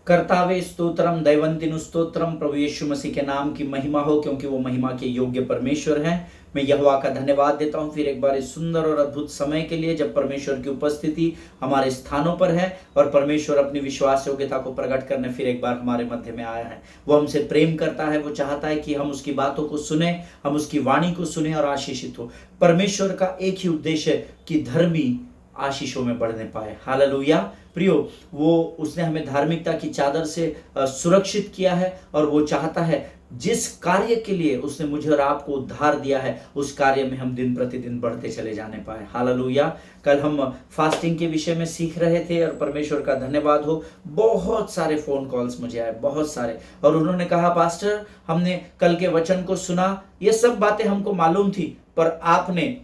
कर्तावे स्तोत्रम दैवंतिनु स्तोत्रम। प्रभु यीशु मसीह के नाम की महिमा हो, क्योंकि वो महिमा के योग्य परमेश्वर हैं। मैं यहोवा का धन्यवाद देता हूँ फिर एक बार इस सुंदर और अद्भुत समय के लिए, जब परमेश्वर की उपस्थिति हमारे स्थानों पर है और परमेश्वर अपनी विश्वास योग्यता को प्रकट करने फिर एक बार हमारे मध्य में आया है। वो हमसे प्रेम करता है, वो चाहता है कि हम उसकी बातों को सुने, हम उसकी वाणी को सुने और आशीषित हो। परमेश्वर का एक ही उद्देश्य है कि धर्मी आशीषों में बढ़ने पाए। हालेलुया प्रियो, वो उसने हमें धार्मिकता की चादर से सुरक्षित किया है और वो चाहता है जिस कार्य के लिए उसने मुझे और आपको उद्धार दिया है उस कार्य में हम दिन प्रतिदिन बढ़ते चले जाने पाए। हालेलुया। कल हम फास्टिंग के विषय में सीख रहे थे और परमेश्वर का धन्यवाद हो, बहुत सारे फोन कॉल्स मुझे आए, बहुत सारे, और उन्होंने कहा पास्टर हमने कल के वचन को सुना, ये सब बातें हमको मालूम थी पर आपने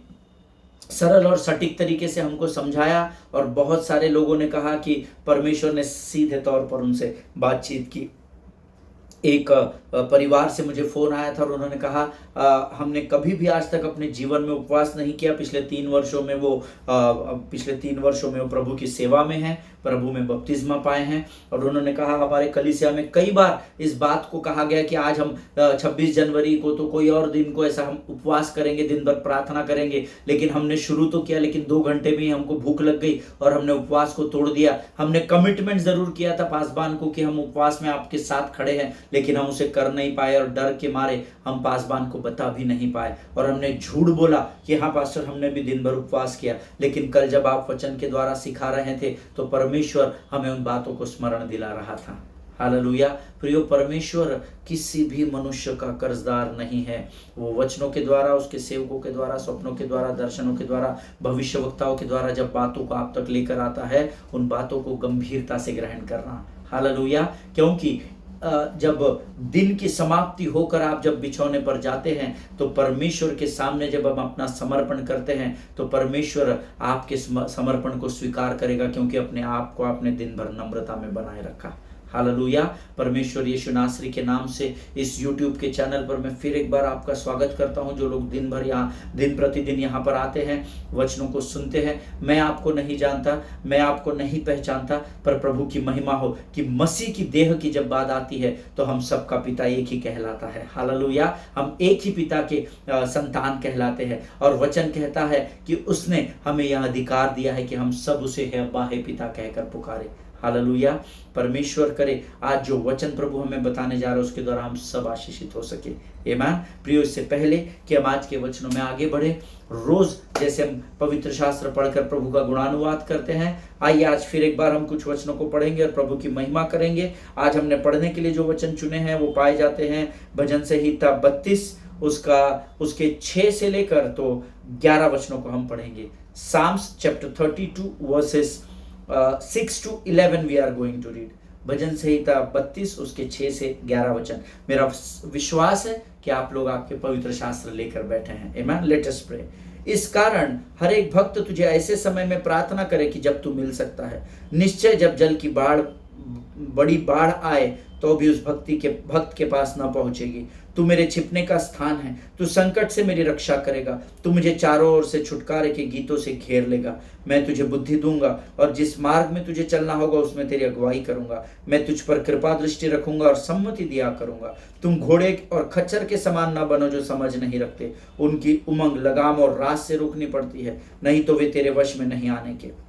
सरल और सटीक तरीके से हमको समझाया। और बहुत सारे लोगों ने कहा कि परमेश्वर ने सीधे तौर पर उनसे बातचीत की। एक परिवार से मुझे फोन आया था और उन्होंने कहा हमने कभी भी आज तक अपने जीवन में उपवास नहीं किया। पिछले 3 वर्षों में वो प्रभु की सेवा में हैं, प्रभु में बपतिस्मा पाए हैं। और उन्होंने कहा हमारे कलीसिया में कई बार इस बात को कहा गया कि आज हम 26 जनवरी को तो कोई और दिन को ऐसा हम उपवास करेंगे, दिन भर प्रार्थना करेंगे, लेकिन हमने शुरू तो किया लेकिन 2 घंटे में ही हमको भूख लग गई और हमने उपवास को तोड़ दिया। हमने कमिटमेंट जरूर किया था पासबान को कि हम उपवास में आपके साथ खड़े हैं, लेकिन हम उसे कर नहीं पाए और डर के मारे हम पासबान को बता भी नहीं पाए और हमने झूठ बोला कि हाँ पास्टर हमने भी दिन भर उपवास किया। लेकिन कल जब आप वचन के द्वारा सिखा रहे थे तो परमेश्वर हमें उन बातों को स्मरण दिला रहा था। हालेलुया प्रियो, परमेश्वर किसी भी मनुष्य का कर्जदार नहीं है। वो वचनों के द्वारा, उसके सेवकों के द्वारा, स्वप्नों के द्वारा, दर्शनों के द्वारा, भविष्यवक्ताओं के द्वारा जब बातों को आप तक लेकर आता है, उन बातों को गंभीरता से ग्रहण करना। हालेलुया, क्योंकि जब दिन की समाप्ति होकर आप जब बिछौने पर जाते हैं तो परमेश्वर के सामने जब हम अपना समर्पण करते हैं तो परमेश्वर आपके समर्पण को स्वीकार करेगा, क्योंकि अपने आप को आपने दिन भर नम्रता में बनाए रखा। हालेलुया। परमेश्वर यीशु नासरी के नाम से इस YouTube के चैनल पर मैं फिर एक बार आपका स्वागत करता हूं। जो लोग दिन भर दिन प्रतिदिन यहाँ पर आते हैं, वचनों को सुनते हैं, मैं आपको नहीं जानता, मैं आपको नहीं पहचानता, पर प्रभु की महिमा हो कि मसीह की देह की जब बात आती है तो हम सबका पिता एक ही कहलाता है। हालेलुया, हम एक ही पिता के संतान कहलाते हैं और वचन कहता है कि उसने हमें यह अधिकार दिया है कि हम सब उसे है अब्बा है पिता कहकर पुकारे। हालेलुया। परमेश्वर करे आज जो वचन प्रभु हमें बताने जा रहे हैं उसके द्वारा हम सब आशीषित हो सके। आमीन। प्रियो, इससे पहले कि हम आज के वचनों में आगे बढ़े, रोज जैसे हम पवित्र शास्त्र पढ़कर प्रभु का गुणानुवाद करते हैं, आइए आज फिर एक बार हम कुछ वचनों को पढ़ेंगे और प्रभु की महिमा करेंगे। आज हमने पढ़ने के लिए जो वचन चुने हैं वो पाए जाते हैं भजन संहिता 32 उसके 6 से लेकर तो 11 वचनों को हम पढ़ेंगे। Psalms chapter 32 verses 6 to 11 we are going to read. Bhajan Sanhita 32 उसके 6 से 11 वचन। मेरा विश्वास है कि आप लोग आपके पवित्र शास्त्र लेकर बैठे हैं। आमीन। Let us pray. इस कारण हर एक भक्त तुझे ऐसे समय में प्रार्थना करे कि जब तू मिल सकता है। निश्चय जब जल की बड़ी बाढ़ आए तो भी उस भक्त के पास न पहुंचेगी। तू मेरे छिपने का स्थान है, तू संकट से मेरी रक्षा करेगा, तू मुझे चारों ओर से छुटकारे के गीतों से घेर लेगा। मैं तुझे बुद्धि दूंगा और जिस मार्ग में तुझे चलना होगा उसमें तेरी अगुवाई करूंगा। मैं तुझ पर कृपा दृष्टि रखूंगा और सम्मति दिया करूंगा। तुम घोड़े और खच्चर के समान न बनो जो समझ नहीं रखते। उनकी उमंग लगाम और रास से रोकनी पड़ती है, नहीं तो वे तेरे वश में नहीं आने के।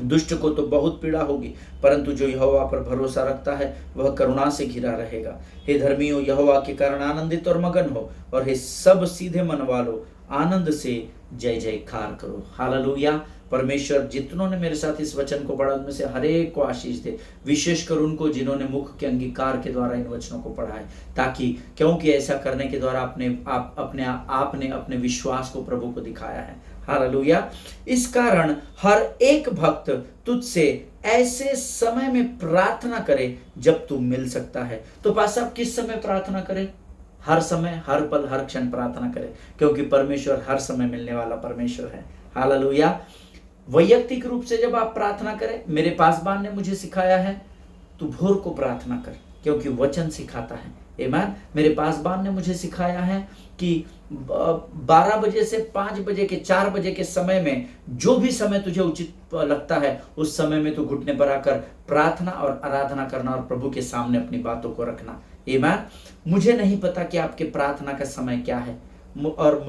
दुष्ट को तो बहुत पीड़ा होगी, परंतु जो यहोवा पर भरोसा रखता है वह करुणा से घिरा रहेगा। हे धर्मियों, यहोवा के कारण आनंदित और मगन हो, और हे सब सीधे मन वालों आनंद से जय जयकार करो। हालेलुया। परमेश्वर जितनों ने मेरे साथ इस वचन को पढ़ा उनमें से हर एक को आशीष दे, विशेषकर उनको जिन्होंने मुख के अंगीकार के द्वारा इन वचनों को पढ़ा है, ताकि क्योंकि ऐसा करने के द्वारा आपने अपने विश्वास को प्रभु को दिखाया है। हालेलुया। इस कारण हर एक भक्त तुझसे ऐसे समय में प्रार्थना करे जब तू मिल सकता है। तो पास आप किस समय प्रार्थना करें? हर समय, हर पल, हर क्षण प्रार्थना करें, क्योंकि परमेश्वर हर समय मिलने वाला परमेश्वर है। हालेलुया। वैयक्तिक रूप से जब आप प्रार्थना करें, मेरे पासबान ने मुझे सिखाया है, तू भोर को प्रार्थना कर, क्योंकि वचन सिखाता है। आमीन। मेरे पासबान ने मुझे सिखाया है कि 12 बजे से 5 बजे के 4 बजे के समय में जो भी समय तुझे उचित लगता है उस समय में तू घुटने पर आकर प्रार्थना और आराधना करना और प्रभु के सामने अपनी बातों को रखना। आमीन। मुझे नहीं पता कि आपके प्रार्थना का समय क्या है और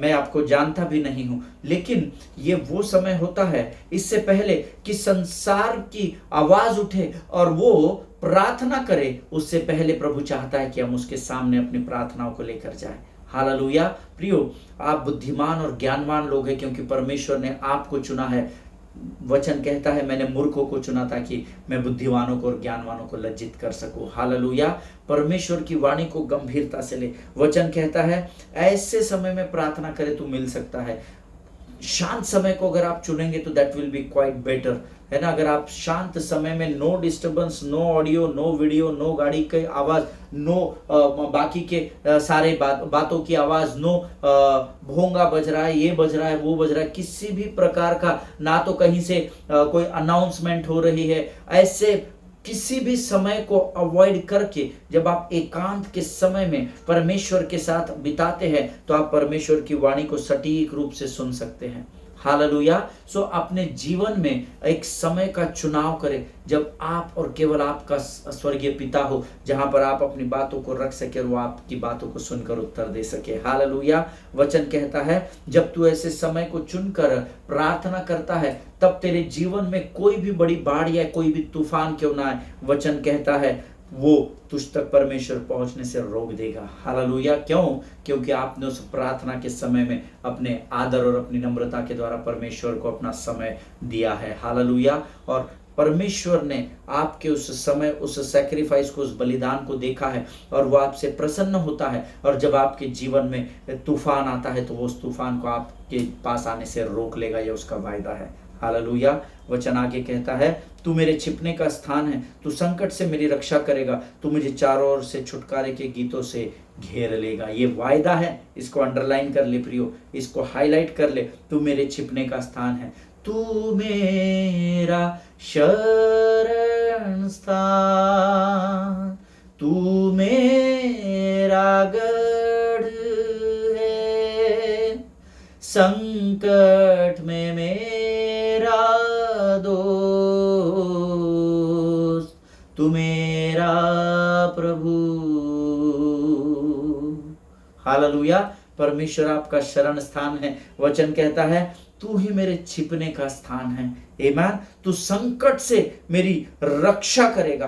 मैं आपको जानता भी नहीं हूं, लेकिन ये वो समय होता है इससे पहले कि संसार की आवाज उठे और वो प्रार्थना करे, उससे पहले प्रभु चाहता है कि हम उसके सामने अपनी प्रार्थनाओं को लेकर जाएं। हालेलुया। प्रियो, आप बुद्धिमान और ज्ञानवान लोग हैं क्योंकि परमेश्वर ने आपको चुना है। वचन कहता है मैंने मूर्खों को चुना ताकि मैं बुद्धिमानों को और ज्ञानवानों को लज्जित कर सकूं। हालेलुया। परमेश्वर की वाणी को गंभीरता से ले। वचन कहता है ऐसे समय में प्रार्थना करे तो मिल सकता है। शांत समय को अगर आप चुनेंगे तो that will be quite better, है ना। अगर आप शांत समय में no disturbance, no audio, no video, no गाड़ी की आवाज, नो बाकी के सारे बातों की आवाज, नो भोंगा बज रहा है, ये बज रहा है, वो बज रहा है, किसी भी प्रकार का ना तो कहीं से कोई अनाउंसमेंट हो रही है, ऐसे किसी भी समय को अवॉइड करके जब आप एकांत के समय में परमेश्वर के साथ बिताते हैं तो आप परमेश्वर की वाणी को सटीक रूप से सुन सकते हैं। हालेलुया। सो अपने जीवन में एक समय का चुनाव करें जब आप और केवल आपका स्वर्गीय पिता हो, जहां पर आप अपनी बातों को रख सके और वो आपकी बातों को सुनकर उत्तर दे सके। हालेलुया। वचन कहता है जब तू ऐसे समय को चुनकर प्रार्थना करता है तब तेरे जीवन में कोई भी बड़ी बाढ़ या कोई भी तूफान क्यों ना आए, वचन कहता है वो तुझ तक परमेश्वर पहुंचने से रोक देगा। हालेलुया। क्यों? क्योंकि आपने उस प्रार्थना के समय में अपने आदर और अपनी नम्रता के द्वारा परमेश्वर को अपना समय दिया है। हालेलुया। और परमेश्वर ने आपके उस समय, उस सैक्रिफाइस को, उस बलिदान को देखा है और वो आपसे प्रसन्न होता है। और जब आपके जीवन में तूफान आता है तो वो उस तूफान को आपके पास आने से रोक लेगा, ये उसका वायदा है। हालेलुया। वचन आगे कहता है तू मेरे छिपने का स्थान है, तू संकट से मेरी रक्षा करेगा, तू मुझे चारों ओर से छुटकारे के गीतों से घेर लेगा। ये वायदा है, इसको अंडरलाइन कर ले प्रियो, इसको हाईलाइट कर ले। तू मेरे छिपने का स्थान है, तू मेरा शरण स्थान, तू मेरा गढ़ है, संकट में मेरा दोस्त, तू मेरा प्रभु। हालेलुया। परमेश्वर आपका शरण स्थान है। वचन कहता है तू ही मेरे छिपने का स्थान है। आमीन। तू संकट से मेरी रक्षा करेगा,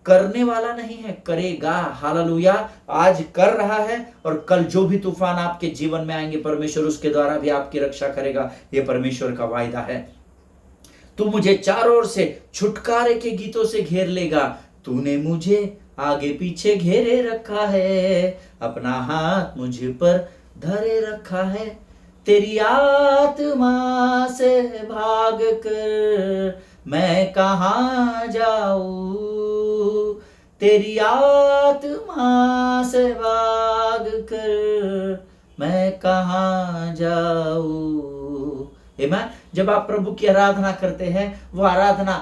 करने वाला नहीं है, करेगा। हालेलुया। आज कर रहा है और कल जो भी तूफान आपके जीवन में आएंगे परमेश्वर उसके द्वारा भी आपकी रक्षा करेगा। यह परमेश्वर का वायदा है। तू मुझे चारों ओर से छुटकारे के गीतों से घेर लेगा, तूने मुझे आगे पीछे घेरे रखा है, अपना हाथ मुझ पर धरे रखा है, तेरी आत्मा से भाग कर मैं कहाँ जाऊं, तेरी आत्मा से भाग कर मैं कहाँ जाऊं। आमीन। जब आप प्रभु की आराधना करते हैं, वो आराधना,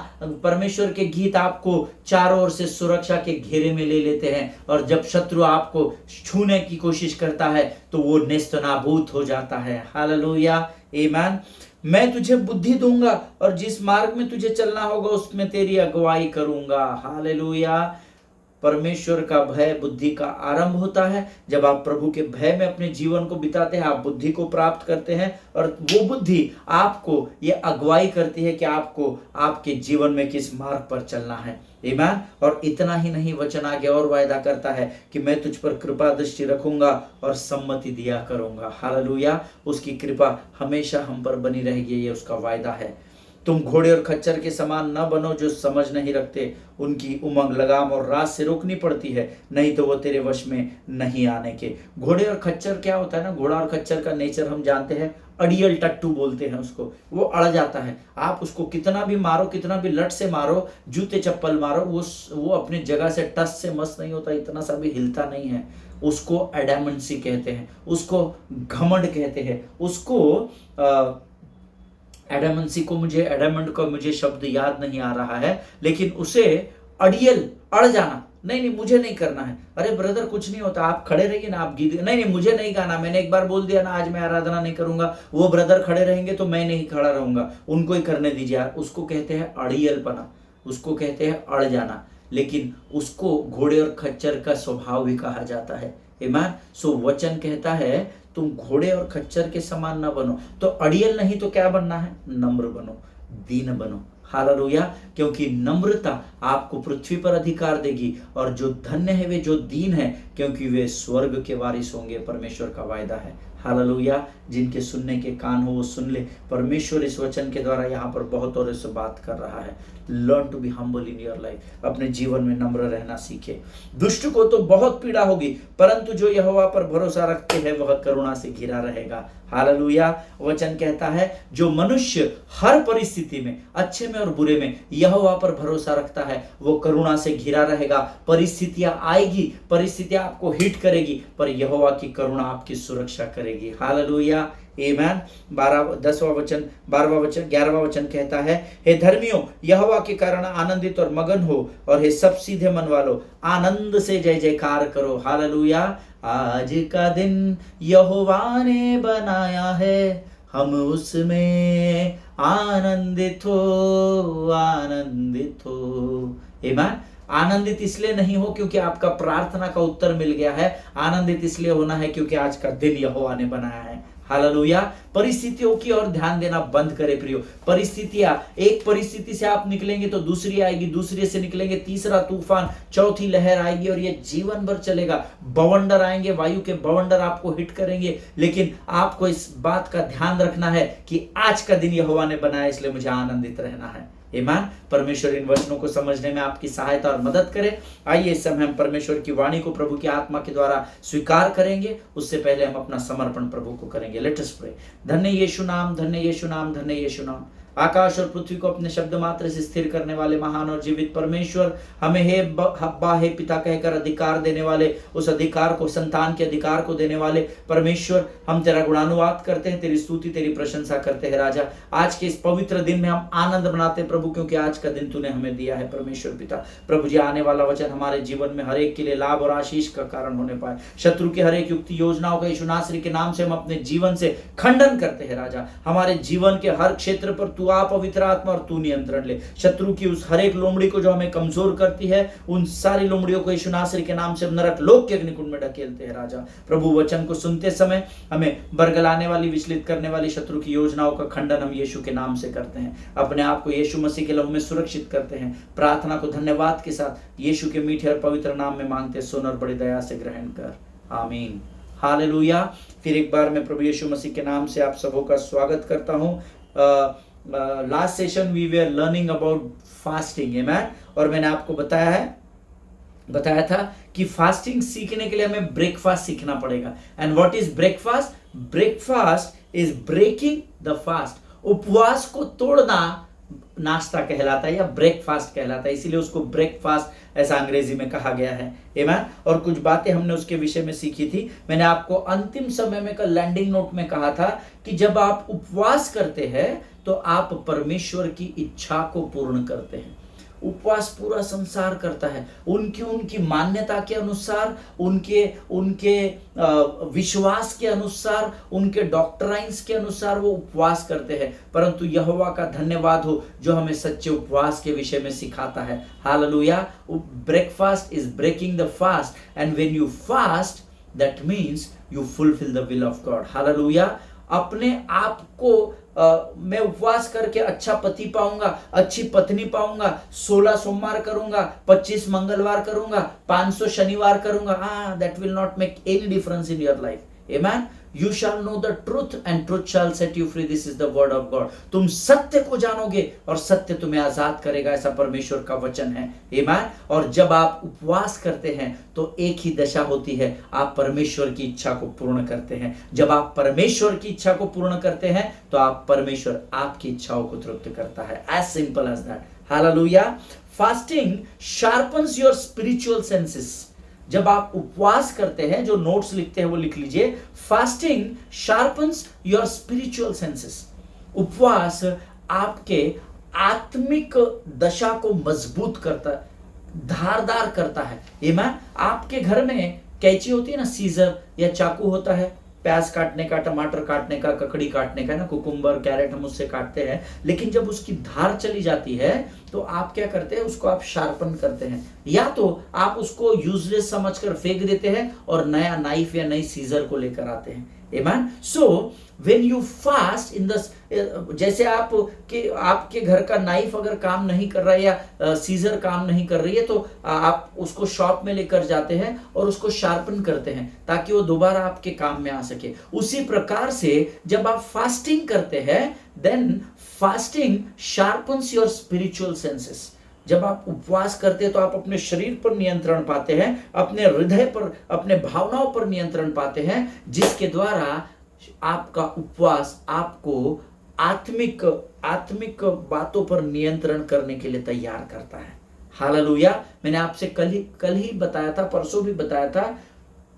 परमेश्वर के गीत आपको चारों ओर से सुरक्षा के घेरे में ले लेते हैं और जब शत्रु आपको छूने की कोशिश करता है तो वो नेस्तनाबूत हो जाता है। हालेलुया। आमीन। मैं तुझे बुद्धि दूंगा और जिस मार्ग में तुझे चलना होगा उसमें तेरी अगुवाई करूंगा। हालेलुया। परमेश्वर का भय बुद्धि का आरंभ होता है। जब आप प्रभु के भय में अपने जीवन को बिताते हैं आप बुद्धि को प्राप्त करते हैं और वो बुद्धि आपको ये अगुवाई करती है कि आपको आपके जीवन में किस मार्ग पर चलना है। आमीन। और इतना ही नहीं, वचन आगे और वायदा करता है कि मैं तुझ पर कृपा दृष्टि रखूंगा और सम्मति दिया करूंगा। हालेलुया। उसकी कृपा हमेशा हम पर बनी रहेगी, ये उसका वायदा है। तुम घोड़े और खच्चर के समान न बनो जो समझ नहीं रखते, उनकी उमंग लगाम और रात से रोकनी पड़ती है, नहीं तो वो तेरे वश में नहीं आने के। घोड़े और खच्चर क्या होता है ना, घोड़ा और खच्चर का नेचर हम जानते हैं, अड़ियल टट्टू बोलते हैं उसको। वो अड़ जाता है, आप उसको कितना भी मारो, कितना भी लट से मारो, जूते चप्पल मारो, वो अपनी जगह से टस से मस नहीं होता, इतना सा भी हिलता नहीं है। उसको एडामेंसी कहते हैं, उसको घमंड कहते हैं, उसको एडामेंसी को एडामेंट का मुझे शब्द याद नहीं आ रहा है, लेकिन उसे अड़ियल, अड़ जाना, नहीं नहीं मुझे नहीं करना है। अरे ब्रदर कुछ नहीं होता, आप खड़े रहिए ना, आप गीत, नहीं नहीं मुझे नहीं गाना, मैंने एक बार बोल दिया ना आज मैं आराधना नहीं करूंगा, वो ब्रदर खड़े रहेंगे तो मैं नहीं खड़ा रहूंगा, उनको ही करने दीजिए यार। उसको कहते हैं अड़ियलपना, उसको कहते हैं अड़ जाना। लेकिन उसको घोड़े और खच्चर का स्वभाव भी कहा जाता है। ईमान सो वचन कहता है तुम घोड़े और खच्चर के समान ना बनो। तो अड़ियल नहीं तो क्या बनना है? नम्र बनो, दीन बनो। हालेलुया। क्योंकि नम्रता आपको पृथ्वी पर अधिकार देगी, और जो धन्य है वे जो दीन है, क्योंकि वे स्वर्ग के वारिस होंगे, परमेश्वर का वायदा है। हालेलुया। जिनके सुनने के कान हो वो सुन ले। परमेश्वर इस वचन के द्वारा यहाँ पर बहुत और से बात कर रहा है। Learn to be humble in your life. अपने जीवन में नम्र रहना सीखे। दुष्ट को तो बहुत पीड़ा होगी, परंतु जो यहोवा पर भरोसा रखते हैं वह करुणा से घिरा रहेगा। हालेलुया। वचन कहता है जो मनुष्य हर परिस्थिति में, अच्छे में और बुरे में, यहोवा पर भरोसा रखता है वो करुणा से घिरा रहेगा। परिस्थितियां आएगी, परिस्थितियां आपको हिट करेगी, पर यहोवा की करुणा आपकी सुरक्षा करेगी। हालेलुया। आमीन। 10वां वचन 12वां वचन 11वां वचन कहता है, हे धर्मियों यहोवा के कारण आनंदित और मगन हो, और हे सब सीधे मन वालों आनंद से जय जयकार करो। हालेलुया। आज का दिन यहोवा ने बनाया है, हम उसमें आनंदित हो, आनंदित हो। आमीन। आनंदित इसलिए नहीं हो क्योंकि आपका प्रार्थना का उत्तर मिल गया है, आनंदित इसलिए होना है क्योंकि आज का दिन यहोवा ने बनाया है। हालेलुया। परिस्थितियों की ओर ध्यान देना बंद करें प्रियो। परिस्थितियां, एक परिस्थिति से आप निकलेंगे तो दूसरी आएगी, दूसरे से निकलेंगे तीसरा तूफान, चौथी लहर आएगी, और ये जीवन भर चलेगा। बवंडर आएंगे, वायु के बवंडर आपको हिट करेंगे, लेकिन आपको इस बात का ध्यान रखना है कि आज का दिन यहोवा ने बनाया, इसलिए मुझे आनंदित रहना है। ईमान। परमेश्वर इन वचनों को समझने में आपकी सहायता और मदद करे। आइए इस समय हम परमेश्वर की वाणी को प्रभु की आत्मा के द्वारा स्वीकार करेंगे। उससे पहले हम अपना समर्पण प्रभु को करेंगे। Let us pray. धन्य यीशु नाम, धन्य यीशु नाम, धन्य यीशु नाम। आकाश और पृथ्वी को अपने शब्द मात्र से स्थिर करने वाले महान और जीवित परमेश्वर, हमें हे हब्बा हे पिता कहकर अधिकार देने वाले, उस अधिकार को, संतान के अधिकार को देने वाले परमेश्वर, हम तेरा गुणानुवाद करते हैं, तेरी स्तुति तेरी प्रशंसा करते हैं। राजा आज के इस पवित्र दिन में हम आनंद मनाते हैं प्रभु, क्योंकि आज का दिन तूने हमें दिया है परमेश्वर पिता। प्रभु जी आने वाला वचन हमारे जीवन में हर एक के लिए लाभ और आशीष का कारण होने पाए। शत्रु की हर एक युक्ति योजनाओं का यीशु नासरी के नाम से हम अपने जीवन से खंडन करते हैं। राजा हमारे जीवन के हर क्षेत्र पर तू आ पवित्र आत्मा, और तू नियंत्रण ले। शत्रु की उस हर एक लोमड़ी को जो हमें कमजोर करती है, उन सारी लोमड़ियों को यीशु नासरी के नाम से नरक लोक के अग्निकुंड में ढकेलते हैं। राजा प्रभु वचन को सुनते समय हमें बरगलाने वाली, विचलित करने वाली शत्रु की योजनाओं का खंडन हम यीशु के नाम से करते हैं। अपने आप को यीशु मसीह के लहू में सुरक्षित करते हैं। प्रार्थना को धन्यवाद के साथ यीशु के मीठे और पवित्र नाम में मांगते, सुन और बड़ी दया से ग्रहण कर। आमीन। हालेलुया। फिर एक बार मैं प्रभु यीशु मसीह के नाम से आप सबों का स्वागत करता हूँ। Last session we were learning about fasting. आमीन। और मैंने आपको बताया था कि फास्टिंग सीखने के लिए हमें ब्रेकफास्ट सीखना पड़ेगा। And what is breakfast? Breakfast is breaking the fast. उपवास को तोड़ना नाश्ता कहलाता है या ब्रेकफास्ट कहलाता है, इसीलिए उसको ब्रेकफास्ट ऐसा अंग्रेजी में कहा गया है। आमीन। और कुछ बातें हमने उसके विषय में सीखी थी। मैंने आपको अंतिम समय में का लैंडिंग नोट में कहा था कि जब आप उपवास करते हैं तो आप परमेश्वर की इच्छा को पूर्ण करते हैं। उपवास पूरा संसार करता है, उनकी मान्यता के अनुसार, उनके विश्वास के अनुसार, उनके डॉक्ट्राइन्स के अनुसार वो उपवास करते हैं। परंतु यहोवा का धन्यवाद हो जो हमें सच्चे उपवास के विषय में सिखाता है। Hallelujah. Breakfast is breaking the fast, and when you fast that means you fulfill the will of God. Hallelujah. अपने आप को मैं उपवास करके अच्छा पति पाऊंगा, अच्छी पत्नी पाऊंगा, 16 सोमवार करूंगा, 25 मंगलवार करूंगा, 500 शनिवार करूंगा, that will not make any difference in your life. आमीन। You shall know the truth and truth shall set you free. This is the word of God. तुम सत्य को जानोगे और सत्य तुम्हें आजाद करेगा, ऐसा परमेश्वर का वचन है। आमीन। और जब आप उपवास करते हैं तो एक ही दशा होती है, आप परमेश्वर की इच्छा को पूर्ण करते हैं। जब आप परमेश्वर की इच्छा को पूर्ण करते हैं तो आप परमेश्वर आपकी इच्छाओं को तृप्त करता है। As simple as that. Hallelujah. Fasting sharpens your spiritual senses. जब आप उपवास करते हैं, जो नोट्स लिखते हैं वो लिख लीजिए। Fasting sharpens your spiritual senses. उपवास आपके आत्मिक दशा को मजबूत करता धारदार करता है। आमीन। आपके घर में कैंची होती है ना, सीजर या चाकू होता है प्याज काटने का, टमाटर काटने का, ककड़ी काटने का ना, कुकुम्बर कैरेट हम उससे काटते हैं, लेकिन जब उसकी धार चली जाती है तो आप क्या करते हैं, उसको आप शार्पन करते हैं, या तो आप उसको यूजलेस समझकर फेंक देते हैं और नया नाइफ या नई सीजर को लेकर आते हैं। आमीन। So when you fast in the, जैसे आपके घर का नाइफ अगर काम नहीं कर रहा है या सीजर काम नहीं कर रही है, तो आप उसको शॉप में लेकर जाते हैं और उसको शार्पन करते हैं ताकि वो दोबारा आपके काम में आ सके। उसी प्रकार से जब आप फास्टिंग करते हैं, then fasting sharpens your spiritual senses. जब आप उपवास करते हैं तो आप अपने शरीर पर नियंत्रण पाते हैं, अपने हृदय पर, अपने भावनाओं पर नियंत्रण पाते हैं, जिसके द्वारा आपका उपवास आपको आत्मिक बातों पर नियंत्रण करने के लिए तैयार करता है। हालेलुया। मैंने आपसे कल ही बताया था, परसों भी बताया था,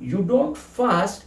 you don't fast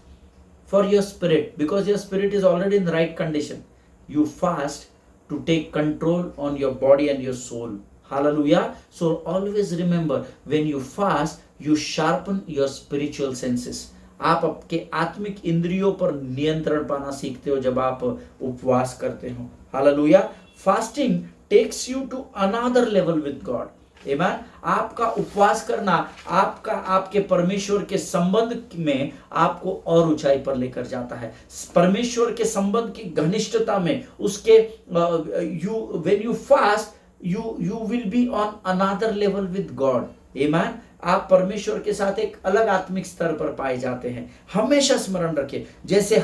for your spirit because your spirit is already in the right condition. You fast to take control on your body and your soul. Hallelujah. So always remember, when you fast, you sharpen your spiritual senses. आप आपके आत्मिक इंद्रियों पर नियंत्रण पाना सीखते हो जब आप उपवास करते हो। Hallelujah. Fasting takes you to another level with God. Amen. आपका उपवास करना आपके परमेश्वर के संबंध में आपको और ऊंचाई पर लेकर जाता है। परमेश्वर के संबंध की घनिष्ठता में उसके when you fast, you will be on another level with God. Amen. आप परमेश्वर के साथ एक अलग आत्मिक स्तर पर पाए जाते हैं। हमेशा स्मरण रखें, जैसे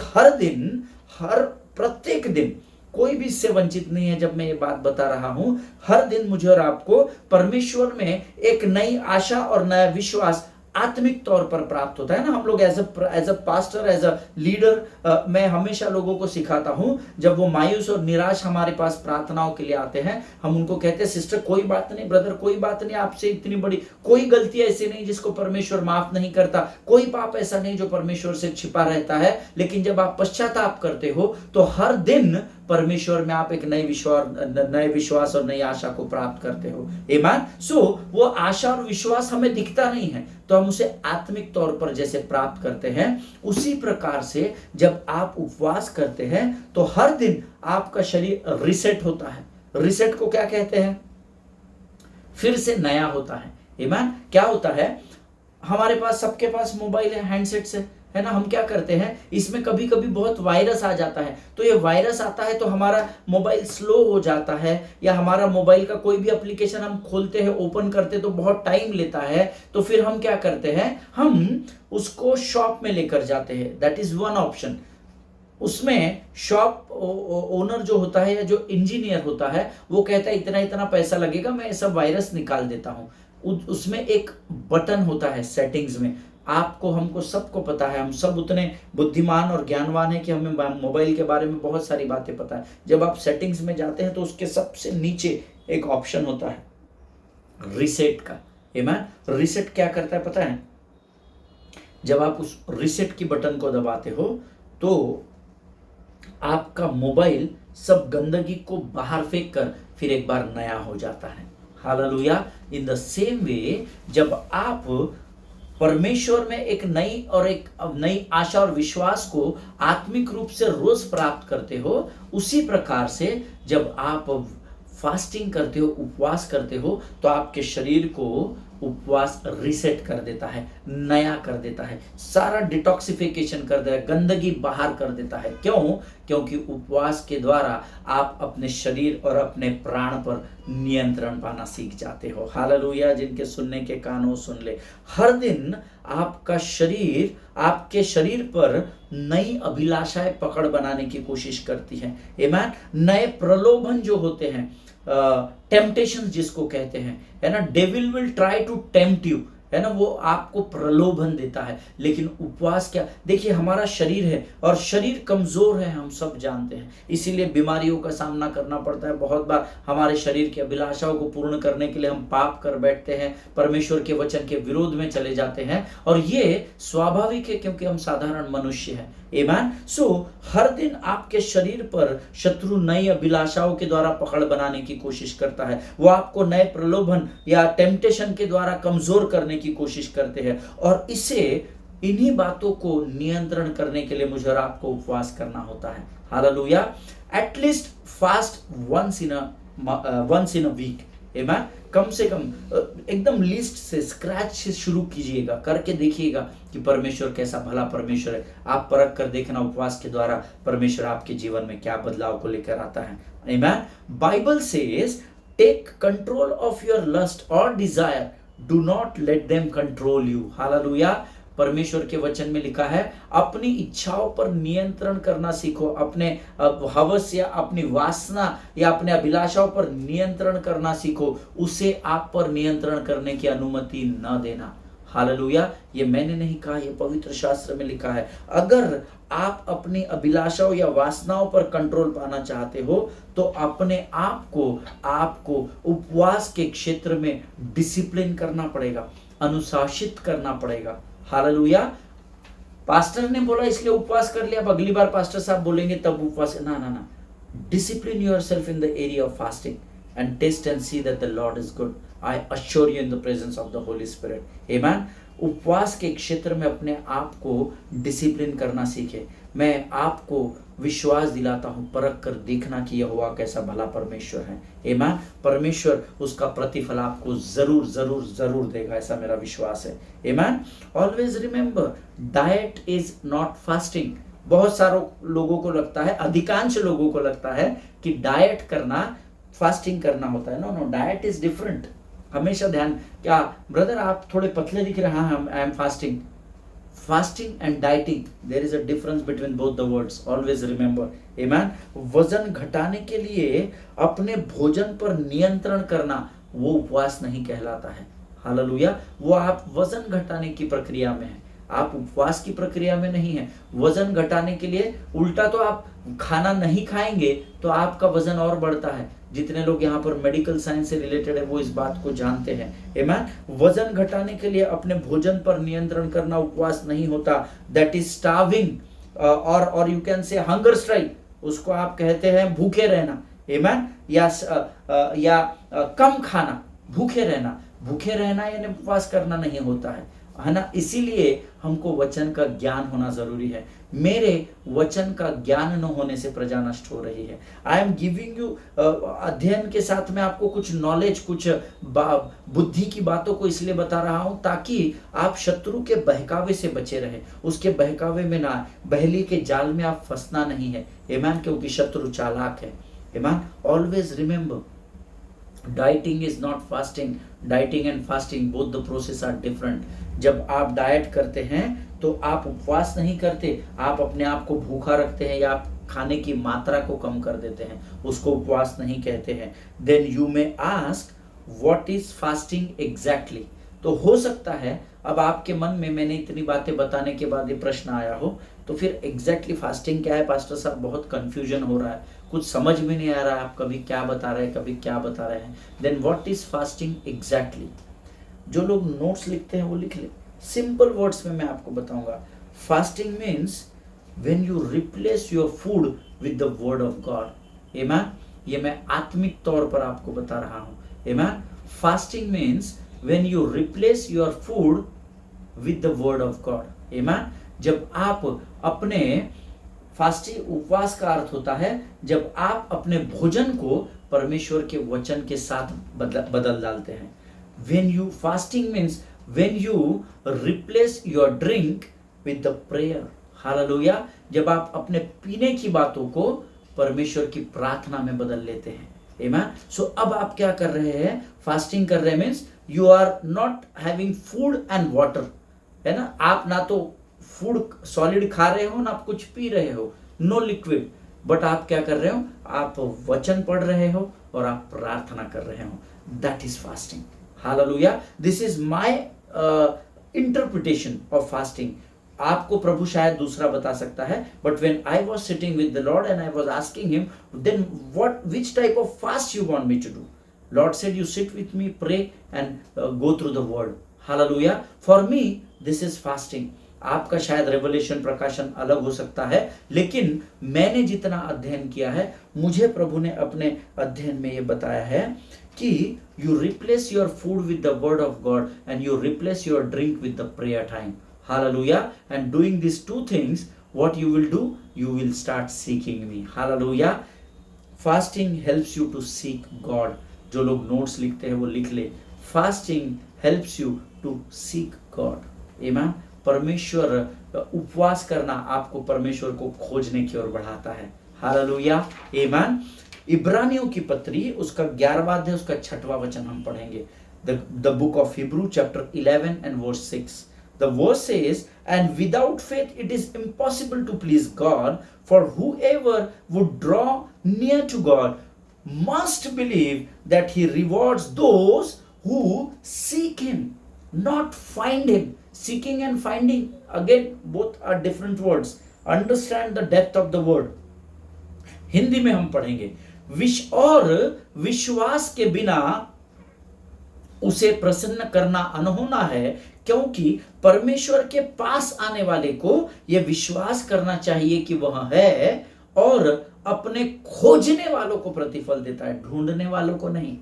प्रत्येक दिन, कोई भी इससे वंचित नहीं है जब मैं ये बात बता रहा हूं, हर दिन मुझे और आपको परमेश्वर में एक नई आशा और नया विश्वास आत्मिक तौर पर प्राप्त होता है ना। हम लोग as a pastor, as a leader, मैं हमेशा लोगों को सिखाता हूं, जब वो मायूस और निराश हमारे पास प्रार्थनाओं के लिए आते हैं, हम उनको कहते हैं, सिस्टर कोई बात नहीं, ब्रदर कोई बात नहीं, आपसे इतनी बड़ी कोई गलती ऐसी नहीं जिसको परमेश्वर माफ नहीं करता, कोई पाप ऐसा नहीं जो परमेश्वर से छिपा रहता है, लेकिन जब आप पश्चाताप करते हो तो हर दिन परमेश्वर में आप एक नए विश्वास और नई आशा को प्राप्त करते हो। आमीन। सो वो आशा और विश्वास हमें दिखता नहीं है, तो हम उसे आत्मिक तौर पर जैसे प्राप्त करते हैं, उसी प्रकार से जब आप उपवास करते हैं तो हर दिन आपका शरीर रिसेट होता है। रिसेट को क्या कहते हैं? फिर से नया होता है। आमीन। क्या होता है, हमारे पास, सबके पास मोबाइल है, हैंडसेट्स है ना। हम क्या करते हैं, इसमें कभी कभी बहुत वायरस आ जाता है, तो ये वायरस आता है तो हमारा मोबाइल स्लो हो जाता है, या हमारा मोबाइल का कोई भी एप्लीकेशन हम खोलते हैं, ओपन करते तो बहुत टाइम लेता है, तो फिर हम क्या करते हैं, हम उसको शॉप में लेकर जाते हैं। That is one option. उसमें शॉप ओनर जो होता है या जो इंजीनियर होता है, वो कहता है इतना इतना पैसा लगेगा, मैं सब वायरस निकाल देता हूं। उसमें एक बटन होता है सेटिंग्स में, आपको, हमको, सबको पता है, हम सब उतने बुद्धिमान और ज्ञानवान हैं कि हमें मोबाइल के बारे में बहुत सारी बातें पता है। जब आप सेटिंग्स में जाते हैं तो उसके सबसे नीचे एक ऑप्शन होता है रिसेट का। आमीन। रिसेट क्या करता है पता है? जब आप उस रिसेट की बटन को दबाते हो तो आपका मोबाइल सब गंदगी को बाहर फेंक कर फिर एक बार नया हो जाता है। Hallelujah. In the same way, जब आप परमेश्वर में एक नई आशा और विश्वास को आत्मिक रूप से रोज प्राप्त करते हो, उसी प्रकार से जब आप फास्टिंग करते हो, उपवास करते हो, तो आपके शरीर को उपवास रिसेट कर देता है, नया कर देता है, सारा डिटॉक्सिफिकेशन कर देता है, गंदगी बाहर कर देता है। क्यों? क्योंकि उपवास के द्वारा आप अपने शरीर और अपने प्राण पर नियंत्रण पाना सीख जाते हो। हालेलुया। जिनके सुनने के कान हो सुन ले। हर दिन आपका शरीर, आपके शरीर पर नई अभिलाषाएं पकड़ बनाने की कोशिश करती है। आमीन। नए प्रलोभन जो होते हैं, टेम्पटेशन जिसको कहते हैं, है ना, devil will try to tempt you, है ना, वो आपको प्रलोभन देता है। लेकिन उपवास क्या, देखिए हमारा शरीर है और शरीर कमजोर है, हम सब जानते हैं, इसीलिए बीमारियों का सामना करना पड़ता है। बहुत बार हमारे शरीर की अभिलाषाओं को पूर्ण करने के लिए हम पाप कर बैठते हैं, परमेश्वर के वचन के विरोध में चले जाते हैं, और ये स्वाभाविक है क्योंकि हम साधारण मनुष्य हैं। आमेन। सो हर दिन आपके शरीर पर शत्रु नई अभिलाषाओं के द्वारा पकड़ बनाने की कोशिश करता है। वो आपको नए प्रलोभन या टेम्पटेशन के द्वारा कमजोर करने की कोशिश करते हैं, और इन्हीं बातों को नियंत्रण करने के लिए मुझे और आपको उपवास करना होता है। Hallelujah. At least fast once in a week. Amen. कम से कम एकदम लिस्ट से, स्क्रैच से शुरू कीजिएगा, करके देखिएगा कि परमेश्वर कैसा भला परमेश्वर है। आप परख कर देखना उपवास के द्वारा परमेश्वर आपके जीवन में क्या बदलाव को लेकर आता है। Amen. Bible says take control of your lust और desire, do not let them control you. Hallelujah. परमेश्वर के वचन में लिखा है अपनी इच्छाओं पर नियंत्रण करना सीखो, अपने हवस या अपनी वासना या अपने अभिलाषाओं पर नियंत्रण करना सीखो, उसे आप पर नियंत्रण करने की अनुमति न देना। हालेलुया। ये मैंने नहीं कहा, ये पवित्र शास्त्र में लिखा है। अगर आप अपनी अभिलाषाओं या वासनाओं पर कंट्रोल पाना चाहते हो तो अपने आपको उपवास के क्षेत्र में डिसिप्लिन करना पड़ेगा, अनुशासित करना पड़ेगा। हालेलुया। पास्टर ने बोला इसलिए उपवास कर लिया, अब अगली बार पास्टर साहब बोलेंगे तब उपवास, ना। Discipline yourself in the area of fasting and taste and see that the Lord is good. I assure you in the presence of the Holy Spirit. Amen. उपवास के क्षेत्र में अपने आप को डिसिप्लिन करना सीखे। मैं आपको विश्वास दिलाता हूं, परख कर देखना कि यहोवा कैसा भला परमेश्वर है। आमेन। परमेश्वर उसका प्रतिफल आपको जरूर जरूर जरूर देगा, ऐसा मेरा विश्वास है। Amen. Always remember, diet is not fasting. बहुत सारे लोगों को लगता है, अधिकांश लोगों को लगता है कि डाइट करना फास्टिंग करना होता है। No, diet is different. हमेशा ध्यान, क्या ब्रदर आप थोड़े पतले दिख रहे हैं, I am fasting. Fasting and dieting, there is a difference between both the words, always remember. Amen. वजन घटाने के लिए अपने भोजन पर नियंत्रण करना वो उपवास नहीं कहलाता है। हालेलुया। वो आप वजन घटाने की प्रक्रिया में है, आप उपवास की प्रक्रिया में नहीं है। वजन घटाने के लिए उल्टा तो आप खाना नहीं खाएंगे तो आपका वजन और बढ़ता है। जितने लोग यहाँ पर मेडिकल साइंस से रिलेटेड है वो इस बात को जानते हैं। आमेन। वजन घटाने के लिए अपने भोजन पर नियंत्रण करना उपवास नहीं होता। दैट इज स्टार्विंग और you can say hunger strike, उसको आप कहते हैं भूखे रहना। आमेन। या कम खाना, भूखे रहना यानी उपवास करना नहीं होता है ना। इसीलिए हमको वचन का ज्ञान होना जरूरी है। मेरे वचन का ज्ञान न होने से प्रजा नष्ट हो रही है। आई एम गिविंग यू, अध्ययन के साथ में आपको कुछ नॉलेज, कुछ बुद्धि की बातों को इसलिए बता रहा हूं ताकि आप शत्रु के बहकावे से बचे रहे, उसके बहकावे में ना, बहली के जाल में आप फंसना नहीं है। आमेन। क्योंकि शत्रु चालाक है। Amen. Always remember, dieting is not fasting. Dieting and fasting both the process are different. जब आप डाइट करते हैं तो आप उपवास नहीं करते, आप अपने आप को भूखा रखते हैं या आप खाने की मात्रा को कम कर देते हैं, उसको उपवास नहीं कहते हैं। Then you may ask what is fasting exactly. तो हो सकता है अब आपके मन में मैंने इतनी बातें बताने के बाद ये प्रश्न आया हो, तो फिर एग्जैक्टली फास्टिंग क्या है पास्टर साहब, बहुत कंफ्यूजन हो रहा है, कुछ समझ में नहीं आ रहा है, आप कभी क्या बता रहे हैं कभी क्या बता रहे हैं। Then what is fasting exactly. जो लोग नोट्स लिखते हैं वो लिख ले, सिंपल वर्ड्स में मैं आपको बताऊंगा। Fasting means when you replace your food with the word of God. Amen. ये मैं आत्मिक तौर पर आपको बता रहा हूं। Amen. Fasting means when you replace your food with the word of God. Amen. जब आप अपने फास्टिंग, उपवास का अर्थ होता है जब आप अपने भोजन को परमेश्वर के वचन के साथ बदल डालते हैं। When you fasting means when you replace your drink with the prayer. Hallelujah. जब आप अपने पीने की बातों को परमेश्वर की प्रार्थना में बदल लेते हैं। Amen. So अब आप क्या कर रहे हैं, फास्टिंग कर रहे हैं means you are not having food and water, है ना। आप ना तो फूड सॉलिड खा रहे हो ना आप कुछ पी रहे हो, नो लिक्विड, बट आप क्या कर रहे हो, आप वचन पढ़ रहे हो और आप प्रार्थना कर रहे हो। That is fasting. Hallelujah. This is my interpretation of fasting. आपको प्रभु शायद दूसरा बता सकता है, but when I was sitting with the Lord and I was asking him then which type of fast you want me to do, Lord said you sit with me, pray and go through the word. Hallelujah. For me this is fasting. आपका शायद revelation प्रकाशन अलग हो सकता है, लेकिन मैंने जितना अध्ययन किया है, मुझे प्रभु ने अपने अध्ययन में ये बताया है कि you replace your food with the word of God and you replace your drink with the prayer time. Hallelujah. And doing these two things, what you will do? You will start seeking me. Hallelujah. Fasting helps you to seek God. जो लोग notes लिखते हैं वो लिख ले. Fasting helps you to seek God. Amen. परमेश्वर, उपवास करना आपको परमेश्वर को खोजने की ओर बढ़ाता है. हालेलुया. आमीन. इब्रानियों की पत्री उसका 11वां अध्याय उसका 6वां वचन हम पढ़ेंगे. The book of Hebrew chapter 11 and verse 6. The verse says, and without faith it is impossible to please God, for whoever would draw near to God must believe that he rewards those who seek him, not find him. Seeking and finding, again, both are different words. Understand the depth of the word. Hindi में हम पढ़ेंगे, और विश्वास के बिना उसे प्रसन्न करना अनहोना है, क्योंकि परमेश्वर के पास आने वाले को यह विश्वास करना चाहिए कि वह है, और अपने खोजने वालों को प्रतिफल देता है, ढूंढने वालों को नहीं.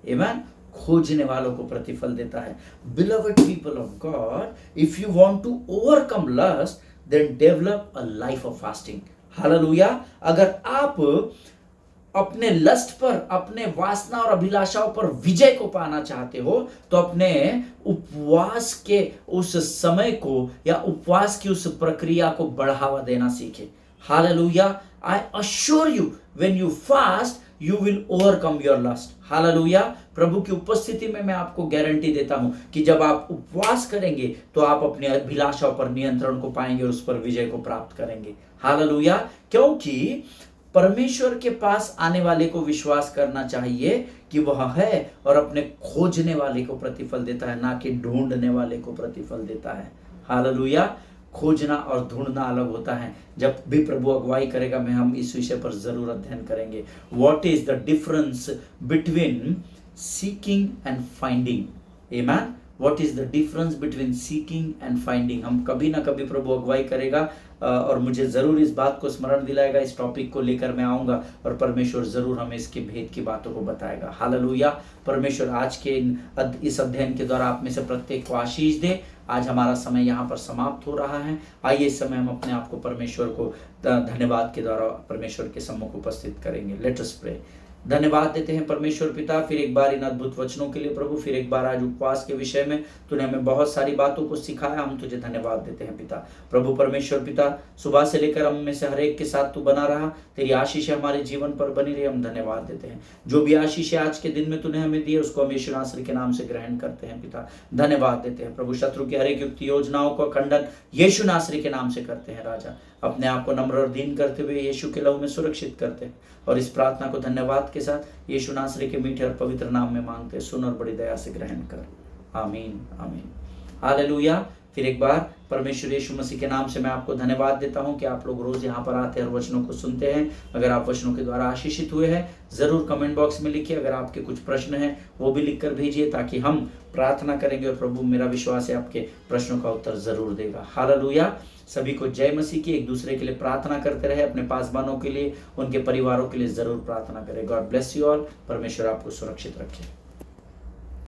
आमीन. खोजने वालों को प्रतिफल देता है. Beloved people of God, if you want to overcome lust, then develop a life of fasting. Hallelujah. अगर आप अपने लस्ट पर, अपने वासना और अभिलाषाओं पर विजय को पाना चाहते हो, तो अपने उपवास के उस समय को या उपवास की उस प्रक्रिया को बढ़ावा देना सीखे. Hallelujah. I assure you, when you fast, you will overcome your lust. Hallelujah. प्रभु की उपस्थिति में मैं आपको गारंटी देता हूं कि जब आप उपवास करेंगे तो आप अपने अभिलाषाओं पर नियंत्रण को पाएंगे और उस पर विजय को प्राप्त करेंगे. हालेलुया. क्योंकि परमेश्वर के पास आने वाले को विश्वास करना चाहिए कि वह है, और अपने खोजने वाले को प्रतिफल देता है, ना कि ढूंढने वाले को प्रतिफल देता है. हालेलुया. खोजना और ढूंढना अलग होता है. जब भी प्रभु अगुवाई करेगा हम इस विषय पर जरूर अध्ययन करेंगे. What is the difference between seeking and finding. Amen. What is the difference between seeking and finding. हम कभी ना कभी प्रभु अगुवाई करेगा और मुझे जरूर इस बात को स्मरण दिलाएगा. इस टॉपिक को लेकर मैं आऊंगा और परमेश्वर जरूर हमें इसके भेद की बातों को बताएगा. हालेलुया. परमेश्वर आज के इस अध्ययन के द्वारा आप में से प्रत्येक को आशीष दे. आज हमारा समय यहाँ पर समाप्त हो रहा है. आइए इस समय हम अपने आप को परमेश्वर को धन्यवाद के द्वारा परमेश्वर के सम्मुख उपस्थित करेंगे. Let us pray. धन्यवाद देते हैं परमेश्वर पिता फिर एक बार इन अद्भुत वचनों के लिए. प्रभु फिर एक बार आज उपवास के विषय में तूने हमें बहुत सारी बातों को सिखाया. हम तुझे धन्यवाद देते हैं पिता. प्रभु परमेश्वर पिता, सुबह से लेकर हम में से हर एक के साथ तू बना रहा. तेरी आशीष हमारे जीवन पर बनी रही. हम धन्यवाद देते हैं. जो भी आशीष आज के दिन में तूने हमें दी उसको हम यीशु नासरी के नाम से ग्रहण करते हैं पिता. धन्यवाद देते हैं प्रभु. शत्रु की हर एक युक्ति योजनाओं का खंडन यीशु नासरी के नाम से करते हैं राजा. अपने आप को नम्र और दीन करते हुए यीशु के लहू में सुरक्षित करते हैं, और इस प्रार्थना को धन्यवाद के साथ यीशु नासरी के मीठे और पवित्र नाम में मांगते हैं. सुन और बड़ी दया से ग्रहण कर. आमीन. आमीन. हालेलुया. फिर एक बार परमेश्वर यीशु मसीह के नाम से मैं आपको धन्यवाद देता हूं कि आप लोग रोज यहाँ पर आते हैं और वचनों को सुनते हैं. अगर आप वचनों के द्वारा आशीषित हुए हैं जरूर कमेंट बॉक्स में लिखिए. अगर आपके कुछ प्रश्न हैं वो भी लिखकर भेजिए, ताकि हम प्रार्थना करेंगे और प्रभु मेरा विश्वास है आपके प्रश्नों का उत्तर जरूर देगा. हालेलुया. सभी को जय मसीह की. एक दूसरे के लिए प्रार्थना करते रहे. अपने पासवानों के लिए, उनके परिवारों के लिए जरूर प्रार्थना करें. God bless you all. परमेश्वर आपको सुरक्षित रखे.